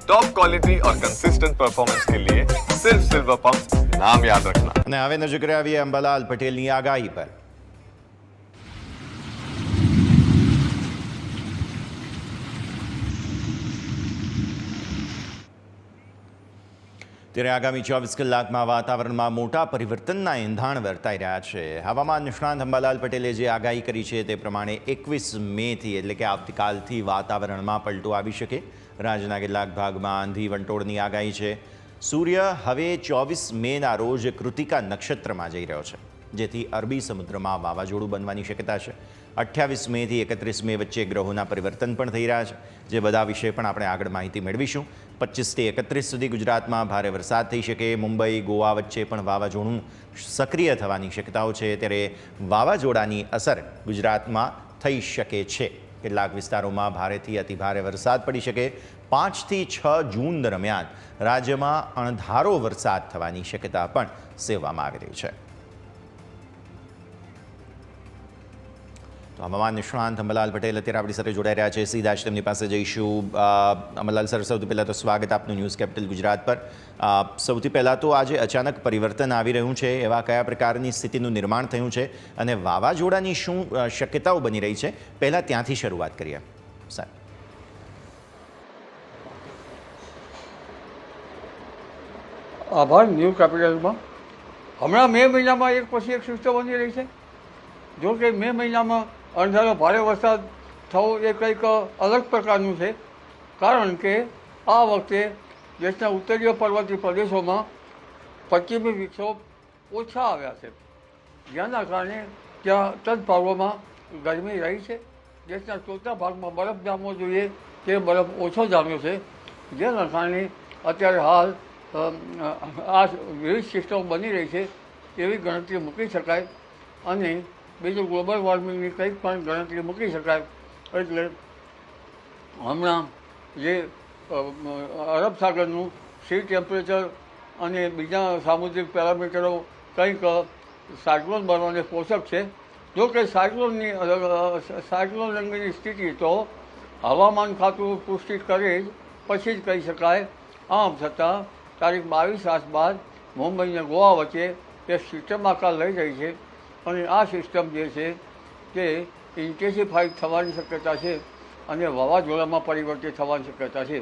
Top quality और consistent performance के लिए सिर्फ सिल्वर पंप नाम याद रखना। અને હવે નજર કરાવીએ અંબાલાલ પટેલની આગાહી પર। ત્યારે આગામી 24 કલાકમાં વાતાવરણમાં મોટા પરિવર્તનના એંધાણ વર્તાઈ રહ્યા છે। હવામાન નિષ્ણાંત અંબાલાલ પટેલે જે આગાહી કરી છે તે પ્રમાણે 21 મેથી એટલે કે આવતીકાલથી વાતાવરણમાં પલટો આવી શકે। રાજ્યના કેટલાક ભાગમાં આંધી વંટોળની આગાહી છે। સૂર્ય હવે 24 મેના રોજ કૃતિકા નક્ષત્રમાં જઈ રહ્યો છે, જેથી અરબી સમુદ્રમાં વાવાઝોડું બનવાની શક્યતા છે। 28 મેથી 31 મે વચ્ચે ગ્રહોના પરિવર્તન પણ થઈ રહ્યા છે, જે બધા વિશે પણ આપણે આગળ માહિતી મેળવીશું। 25 થી 31 સુધી ગુજરાતમાં ભારે વરસાદ થઈ શકે। મુંબઈ ગોવા વચ્ચે પણ વાવાઝોડું સક્રિય થવાની શક્યતાઓ છે, ત્યારે વાવાઝોડાની અસર ગુજરાતમાં થઈ શકે છે। કેટલાક વિસ્તારોમાં ભારેથી અતિભારે વરસાદ પડી શકે। 5 થી 6 જૂન દરમિયાન રાજ્યમાં અણધારો વરસાદ થવાની શક્યતા પણ સેવવામાં આવી રહી છે। તો હવામાન નિષ્ણાંત અંબાલાલ પટેલ અત્યારે આપણી સાથે જોડાઈ રહ્યા છે। સીધા જ તેમની પાસે જઈશું। અંબાલાલ સર, સૌથી પહેલાં તો સ્વાગત આપનું ન્યૂઝ કેપિટલ ગુજરાત પર। સૌથી પહેલાં તો આજે અચાનક પરિવર્તન આવી રહ્યું છે, એવા કયા પ્રકારની સ્થિતિનું નિર્માણ થયું છે અને વાવાઝોડાની શું શક્યતાઓ બની રહી છે, પહેલાં ત્યાંથી શરૂઆત કરીએ સાહેબ। આભાર। ન્યૂઝ કેપિટલમાં હમણાં મે મહિનામાં એક પછી એક સિસ્ટમ બની રહી છે। જો કે મે મહિનામાં અણધારો ભારે વરસાદ થવો એ કંઈક અલગ પ્રકારનું છે, કારણ કે આ વખતે દેશના ઉત્તરીય પર્વતીય પ્રદેશોમાં પશ્ચિમી વિક્ષોભ ઓછા આવ્યા છે, જેના કારણે ત્યાં તદભાગોમાં ગરમી રહી છે। દેશના ચોથા ભાગમાં બરફ જામવો જોઈએ તે બરફ ઓછો જામ્યો છે, જેના કારણે અત્યારે હાલ આ વિવિધ સિસ્ટમો બની રહી છે એવી ગણતરી મૂકી શકાય। અને બીજું ગ્લોબલ વોર્મિંગની કંઈક પણ ગણતરી મૂકી શકાય। એટલે હમણાં જે અરબ સાગરનું સી ટેમ્પરેચર અને બીજા સામુદ્રિક પેરામીટરો કંઈક સાયક્લોન બનવાને પોષક છે। જો કે સાયક્લોન અંગેની સ્થિતિ તો હવામાન ખાતું પુષ્ટિ કરે જ પછી જ કહી શકાય। આમ છતાં તારીખ 22/8 બાદ મુંબઈ અને ગોવા વચ્ચે તે સિસ્ટમ આકાર લઈ રહી છે, અને આ સિસ્ટમ જે છે તે ઇન્ટેન્સિફાઈ થવાની શક્યતા છે અને વાવાઝોડામાં પરિવર્તિત થવાની શક્યતા છે।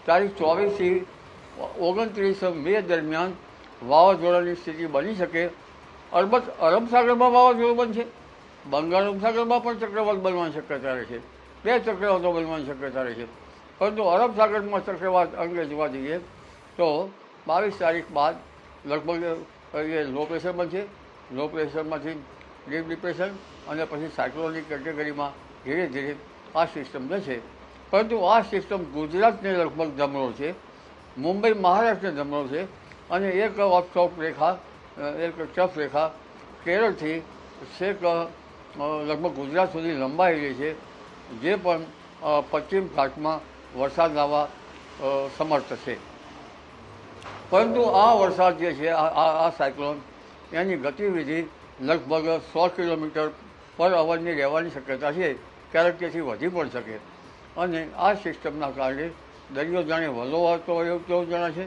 તારીખ 24 થી 29 મે દરમિયાન વાવાઝોડાની સ્થિતિ બની શકે। અલબત્ત અરબ સાગરમાં વાવાઝોડું બનશે, બંગાળ ઉપસાગરમાં પણ ચક્રવાત બનવાની શક્યતા રહે છે, 2 ચક્રવાતો બનવાની શક્યતા રહે છે। પરંતુ અરબ સાગરમાં ચક્રવાત અંગે જોવા જઈએ તો 22 તારીખ બાદ લગભગ એ લો પ્રેશર બનશે। લો પ્રેશરમાંથી ડીપ ડિપ્રેશન અને પછી સાયક્લોનિક કેટેગરીમાં ધીરે ધીરે આ સિસ્ટમ જશે। પરંતુ આ સિસ્ટમ ગુજરાતને લગભગ જમણો છે, મુંબઈ મહારાષ્ટ્રને જમણો છે, અને એક ઓફ રેખા, એક ટફ રેખા કેરળથી છેક લગભગ ગુજરાત સુધી લંબાયેલી છે, જે પણ પશ્ચિમ ઘાટમાં વરસાદ લાવવા સમર્થ છે। પરંતુ આ વરસાદ જે છે, આ સાયક્લોન એની ગતિવિધિ લગભગ 100 કિલોમીટર પર અવરની રહેવાની શક્યતા છે, ક્યારેક તેથી વધી પણ શકે। અને આ સિસ્ટમના કારણે દરિયો જાણે વલોવાતો હોય તેવું જણાશે,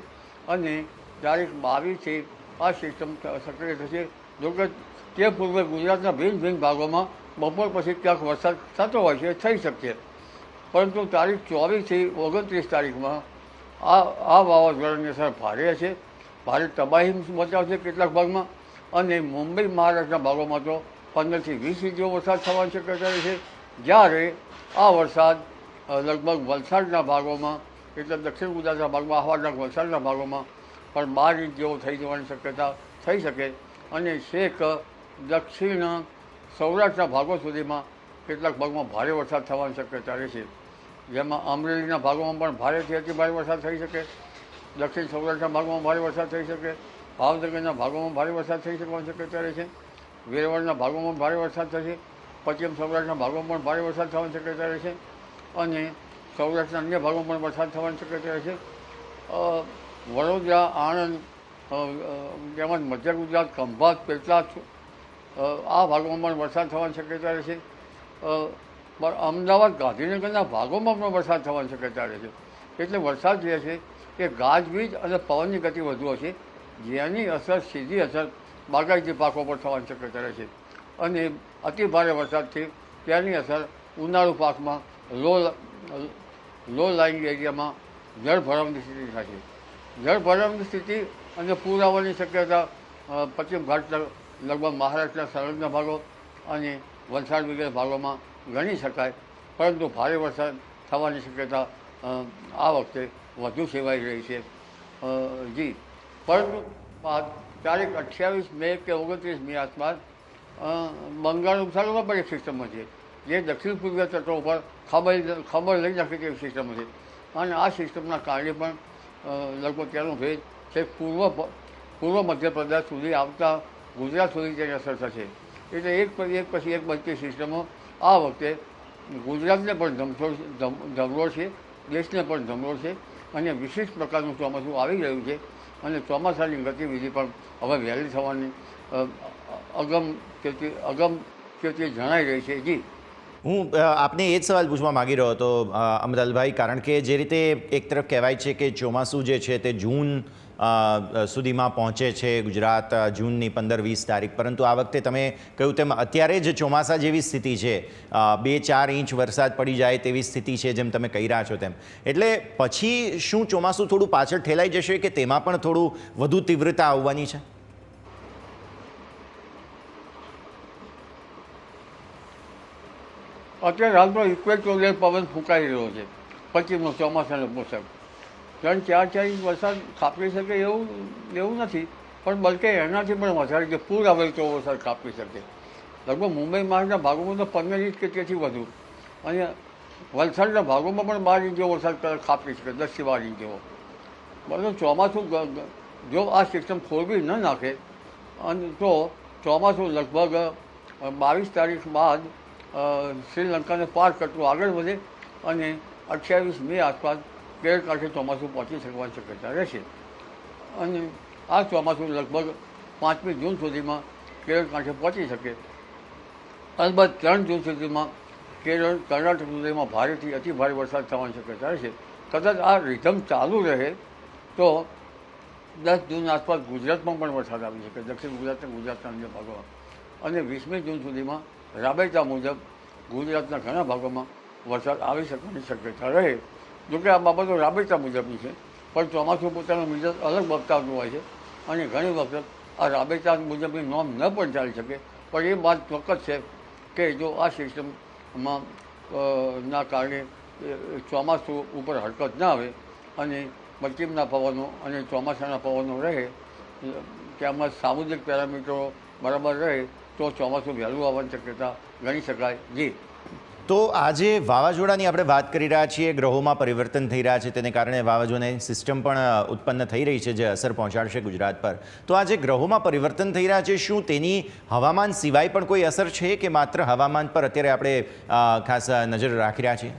અને તારીખ 22થી આ સિસ્ટમ સક્રિય થશે। જોકે તે પૂર્વે ગુજરાતના ભિન્ન ભિન્ન ભાગોમાં બપોર પછી ક્યાંક વરસાદ થતો હોય છે, થઈ શકશે। પરંતુ તારીખ 24 થી 29 તારીખમાં આ વાવાઝોડાની અસર ભારે છે, ભારે તબાહી મચાવશે કેટલાક ભાગમાં, અને મુંબઈ મહારાષ્ટ્રના ભાગોમાં તો 15 થી 20 ઇંચ જેવો વરસાદ થવાની શક્યતા રહે છે। જ્યારે આ વરસાદ લગભગ વલસાડના ભાગોમાં, એટલે દક્ષિણ ગુજરાતના ભાગમાં, આહવાના વલસાડના ભાગોમાં પણ 12 ઇંચ જેવો થઈ જવાની શક્યતા થઈ શકે। અને છેક દક્ષિણ સૌરાષ્ટ્રના ભાગો સુધીમાં કેટલાક ભાગમાં ભારે વરસાદ થવાની શક્યતા રહેશે, જેમાં અમરેલીના ભાગોમાં પણ ભારેથી અતિભારે વરસાદ થઈ શકે, દક્ષિણ સૌરાષ્ટ્રના ભાગોમાં ભારે વરસાદ થઈ શકે, ભાવનગરના ભાગોમાં ભારે વરસાદ થઈ શકવાની શક્યતા રહે છે, વેરવળના ભાગોમાં ભારે વરસાદ થશે, પશ્ચિમ સૌરાષ્ટ્રના ભાગોમાં પણ ભારે વરસાદ થવાની શક્યતા રહે છે, અને સૌરાષ્ટ્રના અન્ય ભાગોમાં પણ વરસાદ થવાની શક્યતા રહે છે। વડોદરા, આણંદ તેમજ મધ્ય ગુજરાત, ખંભાત, પેટલાદ આ ભાગોમાં પણ વરસાદ થવાની શક્યતા રહે છે। અમદાવાદ, ગાંધીનગરના ભાગોમાં પણ વરસાદ થવાની શક્યતા રહે છે। એટલે વરસાદ જે છે એ ગાજવીજ અને પવનની ગતિ વધુ હશે, જેની અસર સીધી અસર બાગાયતી પાકો પર થવાની શક્યતા રહે છે. અને અતિ ભારે વરસાદથી તેની અસર ઉનાળુ પાકમાં લો લાઇંગ એરિયામાં જળભરાવની સ્થિતિ થાય છે. જળભરાવની સ્થિતિ અને પૂર આવવાની શક્યતા પશ્ચિમ ઘાટ લગભગ મહારાષ્ટ્રના સંલગ્ન ભાગો અને વલસાડ વગેરે ભાગોમાં ગણી શકાય, પરંતુ ભારે વરસાદ થવાની શક્યતા આ વખતે વધુ સેવાઈ રહી છે. જી, પરંતુ તારીખ 28 મે કે 29 મે આસપાસ બંગાળ ઉપસાગરમાં પણ એક સિસ્ટમો છે જે દક્ષિણ પૂર્વીય તટો ઉપર ખબર લઈ નાખે તેવી સિસ્ટમો છે, અને આ સિસ્ટમના કારણે પણ લગભગ તેનો ભેદ છે પૂર્વ મધ્યપ્રદેશ સુધી આવતા ગુજરાત સુધી તેની અસર થશે. એટલે એક પછી એક બનતી સિસ્ટમો આ વખતે ગુજરાતને પણ ધમરોળ છે, દેશને પણ ધમરોળ છે, અને વિશિષ્ટ પ્રકારનું ચોમાસું આવી રહ્યું છે. અને ચોમાસાની ગતિવિધિ પણ હવે વહેલી થવાની અગમચેતી જણાઈ રહી છે. જી, હું આપને એ જ સવાલ પૂછવા માગી રહ્યો હતો અમરલાલભાઈ, કારણ કે જે રીતે એક તરફ કહેવાય છે કે ચોમાસું જે છે તે જૂન સુધીમાં પહોંચે છે ગુજરાત, જૂનની 15-20 તારીખ, પરંતુ આ વખતે તમે કહ્યું તેમ અત્યારે જ ચોમાસા જેવી સ્થિતિ છે, 2-4 ઇંચ વરસાદ પડી જાય તેવી સ્થિતિ છે, જેમ તમે કહી રહ્યા છો તેમ. એટલે પછી શું ચોમાસું થોડું પાછળ ઠેલાઈ જશે કે તેમાં પણ થોડું વધુ તીવ્રતા આવવાની છે? અત્યારે હાલમાં ઇક્વેટોરિયલ પવન ફૂંકાઈ રહ્યો છે, પશ્ચિમનો ચોમાસાનો પોષક 3-4 ઇંચ વરસાદ ખાપી શકે એવું નથી, પણ બલકે એનાથી પણ વધારે જે પૂર આવે તો વરસાદ ખાપી શકે. લગભગ મુંબઈ મહારાષ્ટ્રના ભાગોમાં તો 15 ઇંચ કે તેથી વધુ, અને વલસાડના ભાગોમાં પણ 12 ઇંચ જેવો વરસાદ ખાપી શકે, 10 થી 12 ઇંચ જેવો. બરાબર, ચોમાસું જો આ સિસ્ટમ ખોરવી ન નાખે અને તો ચોમાસું લગભગ 22 તારીખ બાદ શ્રીલંકાને પાર કરતું આગળ વધે અને 28 મે આસપાસ કેરળ કાંઠે ચોમાસું પહોંચી શકવાની શક્યતા રહેશે. અને આ ચોમાસું લગભગ 5મી જૂન સુધીમાં કેરળ કાંઠે પહોંચી શકે. અલબત્ત 3 જૂન સુધીમાં કેરળ કર્ણાટક સુધીમાં ભારેથી અતિ ભારે વરસાદ થવાની શક્યતા રહેશે. કદાચ આ રિધમ ચાલુ રહે તો 10 જૂન આસપાસ ગુજરાતમાં પણ વરસાદ આવી શકે, દક્ષિણ ગુજરાત અને ગુજરાતના અન્ય ભાગોમાં. અને 20મી જૂન સુધીમાં રાબેતા મુજબ ગુજરાતના ઘણા ભાગોમાં વરસાદ આવી શકવાની શક્યતા રહે. જોકે આ બાબતો રાબેતા મુજબની છે, પણ ચોમાસું પોતાનું મિજાજ અલગ બતાવતું હોય છે, અને ઘણી વખત આ રાબેતા મુજબની નોંધ ન પણ ચાલી શકે. પણ એ વાત ચોક્કસ છે કે જો આ સિસ્ટમમાં ના કારણે ચોમાસું ઉપર હરકત ના આવે અને પશ્ચિમના પવનો અને ચોમાસાના પવનો રહે, તેમાં સામુદ્રિક પેરામીટરો બરાબર રહે તો ચોમાસું વહેલું આવવાની શક્યતા ગણી શકાય. જી, તો આજે વાવાઝોડાની આપણે વાત કરી રહ્યા છીએ, ગ્રહોમાં પરિવર્તન થઈ રહ્યા છે, તેને કારણે વાવાઝોડાની સિસ્ટમ પણ ઉત્પન્ન થઈ રહી છે જે અસર પહોંચાડશે ગુજરાત પર. તો આજે ગ્રહોમાં પરિવર્તન થઈ રહ્યા છે, શું તેની હવામાન સિવાય પણ કોઈ અસર છે કે માત્ર હવામાન પર અત્યારે આપણે ખાસ નજર રાખી રહ્યા છીએ?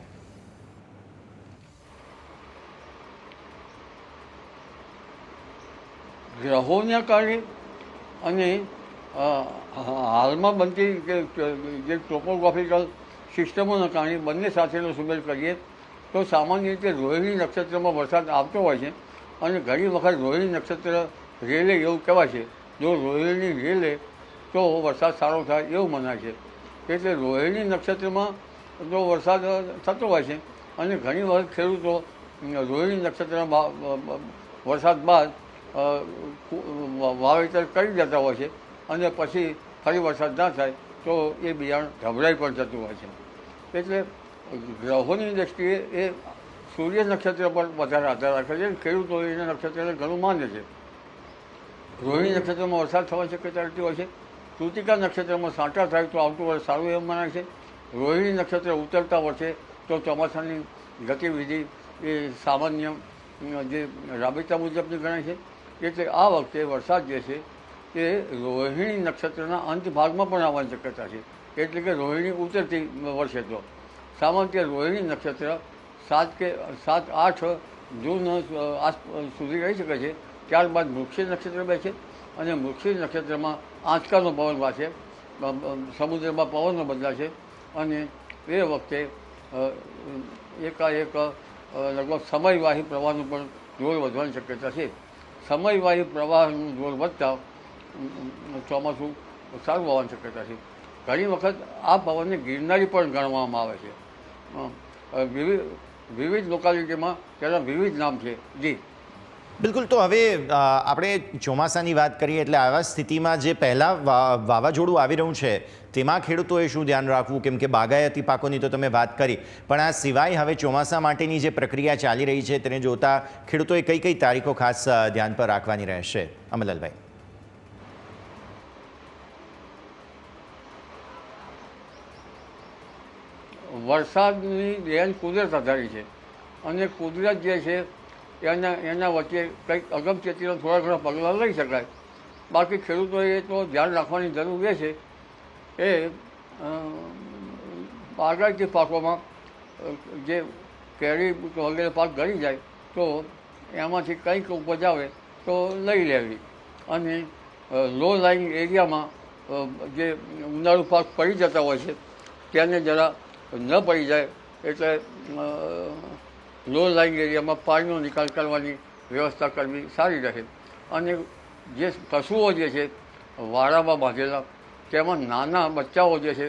ગ્રહોના કારણે અને હાલમાં બનતી જે ટોપોગ્રાફિકલ સિસ્ટમોના કારણે બંને સાથેનો સુમેળ કરીએ તો સામાન્ય રીતે રોહિણી નક્ષત્રમાં વરસાદ આવતો હોય છે, અને ઘણી વખત રોહિણી નક્ષત્ર રેલે એવું કહેવાય છે. જો રોહિણી રેલે તો વરસાદ સારો થાય એવું મનાય છે. એટલે રોહિણી નક્ષત્રમાં જો વરસાદ થતો હોય છે, અને ઘણી વખત ખેડૂતો રોહિણી નક્ષત્રમાં વરસાદ બાદ વાવેતર કરી દેતા હોય છે, અને પછી ફરી વરસાદ ના થાય તો એ બિયારણ ઢબરાઈ પણ જતું હોય છે. એટલે ગ્રહોની દૃષ્ટિએ એ સૂર્ય નક્ષત્ર પર વધારે આધાર રાખે છે. ખેડૂતો એના નક્ષત્રને ઘણું માને છે. રોહિણી નક્ષત્રમાં વરસાદ થવાની શક્યતા રહેતી હોય છે. કૃતિકા નક્ષત્રમાં સાંટા થાય તો આવતું વર્ષ સારું એમ મનાય છે. રોહિણી નક્ષત્ર ઉતરતા વર્ષે તો ચોમાસાની ગતિવિધિ એ સામાન્ય જે રાબેતા મુજબની ગણાય છે. એટલે આ વખતે વરસાદ જે છે એ રોહિણી નક્ષત્રના અંત ભાગમાં પણ આવવાની શક્યતા છે. એટલે કે રોહિણી ઉતરતી વર્ષે તો સામાન્ય રોહિણી નક્ષત્ર 7-8 જૂન સુધી રહી શકે છે. ત્યારબાદ મૃગશીર નક્ષત્ર બેસે, અને મૃગશીર નક્ષત્રમાં આંચકાનો પવન વાશે, સમુદ્રમાં પવનનો બદલાશે, અને એ વખતે એકાએક લગભગ સમયવાહી પ્રવાહનું પણ જોર વધવાની શક્યતા છે. સમયવાહી પ્રવાહનું જોર વધતા ચોમાસું સારું હોવાની શક્યતા છે. ઘણી વખત આ પવનને ગિરનારી પણ ગણવામાં આવે છે. વિવિધ લોકાલિટીમાં તેના વિવિધ નામ છે. જી બિલકુલ. તો હવે આપણે ચોમાસાની વાત કરીએ એટલે આવા સ્થિતિમાં જે પહેલાં વાવાઝોડું આવી રહ્યું છે તેમાં ખેડૂતોએ શું ધ્યાન રાખવું? કેમ કે બાગાયતી પાકોની તો તમે વાત કરી, પણ આ સિવાય હવે ચોમાસા માટેની જે પ્રક્રિયા ચાલી રહી છે તેને જોતા ખેડૂતોએ કઈ કઈ તારીખો ખાસ ધ્યાન પર રાખવાની રહેશે? અમલલાલભાઈ. વરસાદની દેન કુદરત આધારિત છે અને કુદરત જે છે એના વચ્ચે કંઈક અગમચેતીના થોડા ઘણા પગલાં લઈ શકાય. બાકી ખેડૂતોએ તો ધ્યાન રાખવાની જરૂર એ છે એ બાગાયતી પાકોમાં જે કેરી વગેરે પાક ગળી જાય તો એમાંથી કંઈક ઉપજ આવે તો લઈ લેવી. અને લો લાઇંગ એરિયામાં જે ઉનાળુ પાક પડી જતા હોય છે તેને જરા ન પડી જાય એટલે લો લાઇંગ એરિયામાં પાણીનો નિકાલ કરવાની વ્યવસ્થા કરવી સારી રહે. અને જે પશુઓ જે છે વાડામાં બાંધેલા તેમાં નાના બચ્ચાઓ જે છે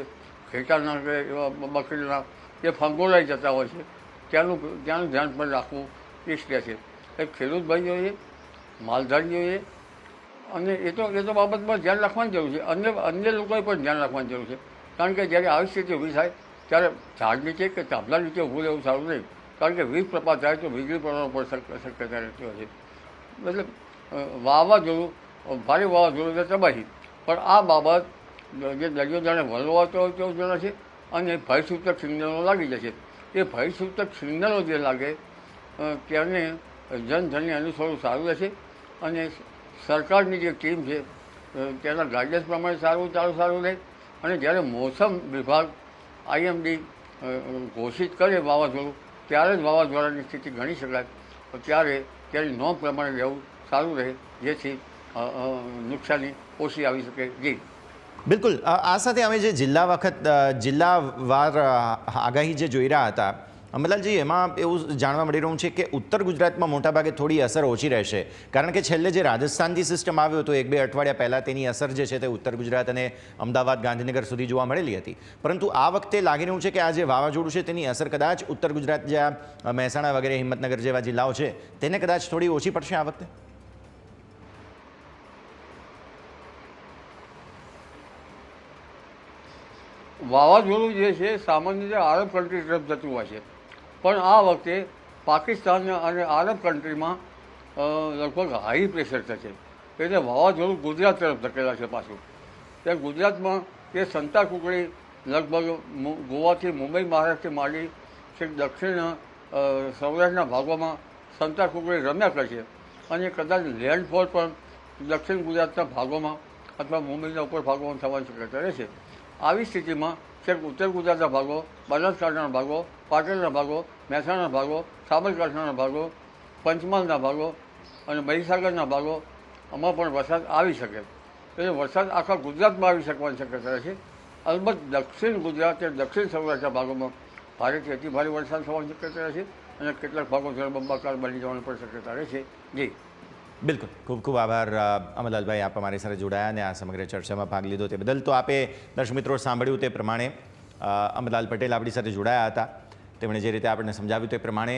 ઘેટાના કે એવા બકરીના એ ફંગોળાઈ જતા હોય છે ત્યાંનું ધ્યાન પણ રાખવું ઈચ્છે છે. એ ખેડૂત ભાઈઓએ, માલધારીઓએ અને એ તો બાબતમાં ધ્યાન રાખવાની જરૂર છે. અન્ય લોકોએ પણ ધ્યાન રાખવાની જરૂર છે. કારણ કે જ્યારે આવી સ્થિતિ ઊભી થાય ત્યારે ઝાડ નીચે કે તાંબલા નીચે ઊભું રહેવું સારું નહીં. કારણ કે વીજ પ્રપાત થાય તો વીજળી પડવાનો પણ શક્યતા રહેતી હોય છે. એટલે વાવાઝોડું, ભારે વાવાઝોડું એટલે તબાહી. પણ આ બાબત જે દરિયો જાણે વળવાતો હોય તેવું જણા છે અને ભયસૂચક સિગ્નલો લાગી જશે. એ ભયસૂચક સિગ્નલો જે લાગે તેને જનધનને અનુસરવું સારું રહેશે. અને સરકારની જે ટીમ છે તેના ગાઈડન્સ પ્રમાણે સારું રહે. અને જ્યારે મોસમ વિભાગ IMD ઘોષિત કરે વાવાઝોડું ત્યારે જ વાવાઝોડાની સ્થિતિ ગણી શકાય. ત્યારે તેની નોંધ પ્રમાણે રહેવું સારું રહે જેથી નુકસાની ઓછી આવી શકે. જી બિલકુલ. આ સાથે અમે જે જિલ્લાવાર આગાહી જે જોઈ રહ્યા હતા અમલાલજી, એમાં એવું જાણવા મળી રહ્યું છે કે ઉત્તર ગુજરાતમાં મોટાભાગે થોડી અસર ઓછી રહેશે. કારણ કે છેલ્લે જે રાજસ્થાનથી સિસ્ટમ આવ્યો હતો 1-2 અઠવાડિયા પહેલાં તેની અસર જે છે તે ઉત્તર ગુજરાત અને અમદાવાદ, ગાંધીનગર સુધી જોવા મળેલી હતી. પરંતુ આ વખતે લાગી રહ્યું છે કે આ જે વાવાઝોડું છે તેની અસર કદાચ ઉત્તર ગુજરાત, જ્યાં મહેસાણા વગેરે, હિંમતનગર જેવા જિલ્લાઓ છે તેને કદાચ થોડી ઓછી પડશે આ વખતે. વાવાઝોડું જે છે સામાન્ય રીતે આરબ કન્ટ્રી તરફ જતું હોય છે. પણ આ વખતે પાકિસ્તાન અને આરબ કન્ટ્રીમાં લગભગ હાઈ પ્રેશર થશે. એટલે વાવાઝોડું ગુજરાત તરફ ધકેલા છે પાછું. ત્યાં ગુજરાતમાં એ સંતાકુકડી લગભગ ગોવાથી મુંબઈ, મહારાષ્ટ્રથી માંડી છેક દક્ષિણ સૌરાષ્ટ્રના ભાગોમાં સંતાકુકડી રમ્યા કરશે. અને કદાચ લેન્ડફોલ પણ દક્ષિણ ગુજરાતના ભાગોમાં અથવા મુંબઈના ઉપર ભાગોમાં થવાની શક્યતા રહેશે. આવી સ્થિતિમાં છેક ઉત્તર ગુજરાતના ભાગો, બનાસકાંઠાના ભાગો, પાટણના ભાગો, મહેસાણાના ભાગો, સાબરકાંઠાના ભાગો, પંચમહાલના ભાગો અને મહીસાગરના ભાગો આમાં પણ વરસાદ આવી શકે. એટલે વરસાદ આખા ગુજરાતમાં આવી શકવાની શક્યતા રહેશે. અલબત્ત દક્ષિણ ગુજરાત કે દક્ષિણ સૌરાષ્ટ્રના ભાગોમાં ભારેથી અતિ ભારે વરસાદ થવાની શક્યતા રહેશે અને કેટલાક ભાગો જળબંબાકાર બની જવાની પણ શક્યતા રહેશે. જી બિલકુલ. ખૂબ ખૂબ આભાર અમલાલભાઈ, આપ અમારી સાથે જોડાયા અને આ સમગ્ર ચર્ચામાં ભાગ લીધો તે બદલ. તો આપે દર્શક મિત્રો સાંભળ્યું તે પ્રમાણે અમરલાલ પટેલ આપણી સાથે જોડાયા હતા. તેમણે જે રીતે આપણને સમજાવ્યું તે પ્રમાણે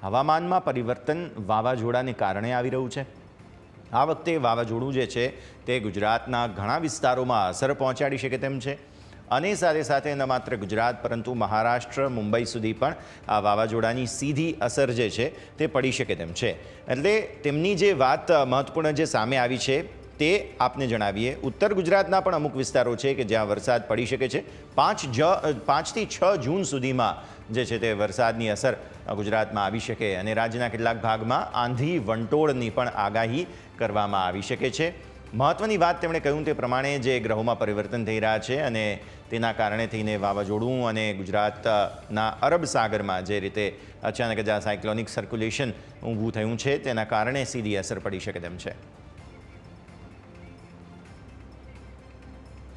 હવામાનમાં પરિવર્તન વાવાઝોડાને કારણે આવી રહ્યું છે. આ વખતે વાવાઝોડું જે છે તે ગુજરાતના ઘણા વિસ્તારોમાં અસર પહોંચાડી શકે તેમ છે. અને સાથે સાથે ન માત્ર ગુજરાત પરંતુ મહારાષ્ટ્ર, મુંબઈ સુધી પણ આ વાવાઝોડાની સીધી અસર જે છે તે પડી શકે તેમ છે. એટલે તેમની જે વાત મહત્વપૂર્ણ જે સામે આવી છે તે આપને જણાવીએ. ઉત્તર ગુજરાતના પણ અમુક વિસ્તારો છે કે જ્યાં વરસાદ પડી શકે છે. 5 થી 6 જૂન સુધીમાં જે છે તે વરસાદની અસર ગુજરાતમાં આવી શકે અને રાજ્યના કેટલાક ભાગમાં આંધી વંટોળની પણ આગાહી કરવામાં આવી શકે છે. મહત્વની વાત તેમણે કહ્યું તે પ્રમાણે જે ગ્રહોમાં પરિવર્તન થઈ રહ્યા છે અને તેના કારણે થઈને વાવાઝોડું અને ગુજરાતના અરબ સાગરમાં જે રીતે અચાનક જ આ સાયક્લોનિક સર્ક્યુલેશન ઊભું થયું છે તેના કારણે સીધી અસર પડી શકે તેમ છે.